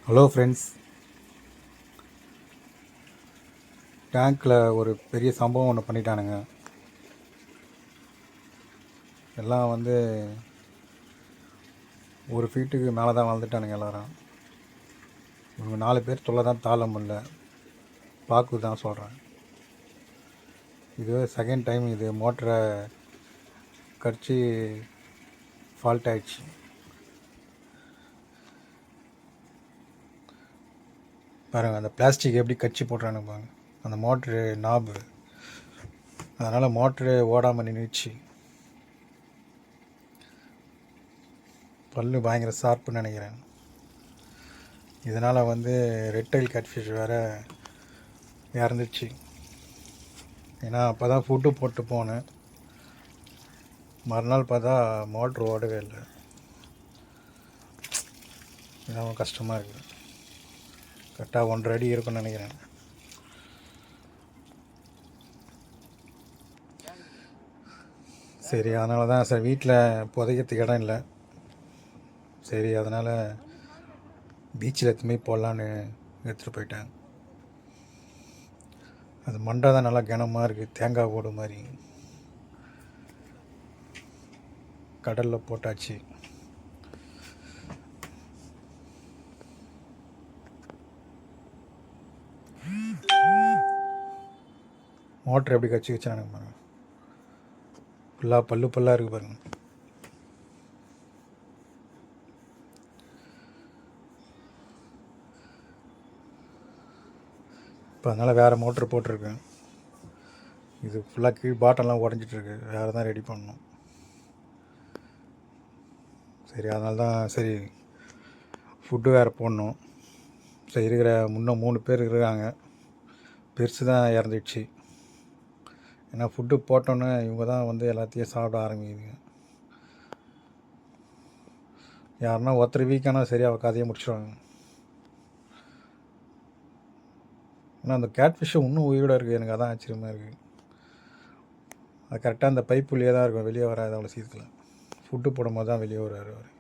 Hello friends. டேங்க்கில் ஒரு பெரிய சம்பவம் ஒன்று பண்ணிட்டானுங்க. எல்லாம் ஒரு ஃபீட்டுக்கு மேலே தான் வளர்ந்துட்டானுங்க எல்லோரும். இவங்க 4 பேர் தொல்லை தான் தாழ முடியல. பாக்கு தான் சொல்கிறேன். இதுவே செகண்ட் டைம் இது மோட்டரை கடிச்சு ஃபால்ட் ஆயிடுச்சு. பாருங்கள், அந்த பிளாஸ்டிக் எப்படி கடிச்சு போடுறானுங்க பாருங்க. அந்த மோட்ரு நாபு, அதனால் மோட்ரு ஓடாமல் நின்றுச்சு. பல்லு பயங்கர ஷார்ப்புன்னு நினைக்கிறேன். இதனால் ரெட்டைல் கேட்ஃபிஷ் வேறு இறந்துச்சு. ஏன்னா அப்போ தான் ஃபுட்டு போட்டு போனேன். மறுநாள் பார்த்தா மோட்ரு ஓடவே இல்லை. இதான் கஷ்டமாக இருக்குது. கரெக்டாக 1.5 அடி இருக்குன்னு நினைக்கிறேன். சரி, அதனால தான் சார் வீட்டில் புதைக்கிறதுக்கு இடம் இல்லை. சரி, அதனால் பீச்சில் எடுத்துமே போடலான்னு எடுத்துகிட்டு போயிட்டேன். அது மண்டை தான் நல்லா கனமாக இருக்குது, தேங்காய் ஓடு மாதிரி. கடலில் போட்டாச்சு. மோட்ரு எப்படி கச்சி வச்சானுங்க பாருங்க. ஃபுல்லாக பல்லாக இருக்குது பாருங்க. இப்போ அதனால் வேறு மோட்ரு போட்டிருக்கேன். இது ஃபுல்லாக கீழ் பாட்டம்லாம் உடஞ்சிட்ருக்கு. வேறு தான் ரெடி பண்ணணும். சரி, அதனால தான் சரி ஃபுட்டு வேறு போடணும். சரி, இருக்கிற 3 பேர் இருக்கிறாங்க. பெருசு தான் இறந்துடுச்சு. ஏன்னா ஃபுட்டு போட்டோன்னே இவங்க தான் எல்லாத்தையும் சாப்பிட ஆரம்பிக்குதுங்க. யாருன்னா ஒருத்தர் வீக்கானா சரி, அவள் கதையை முடிச்சிடுவாங்க. ஆனால் அந்த கேட்ஃபிஷ்ஷும் இன்னும் உயிரோடு இருக்குது. எனக்கு அதான் ஆச்சரியமாக இருக்குது. அது கரெக்டாக அந்த பைப்புலேயே தான் இருக்கும், வெளியே வராது அவ்வளோ சீக்கிரத்தில். ஃபுட்டு போடும்போது தான் வெளியே வருவார் அவர்.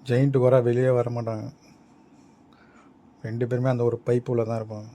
ஜெயிண்ட்டு கூட வெளியே வர மாட்டாங்க. 2 பேருமே அந்த ஒரு பைப்புள்ள தான் இருப்பாங்க.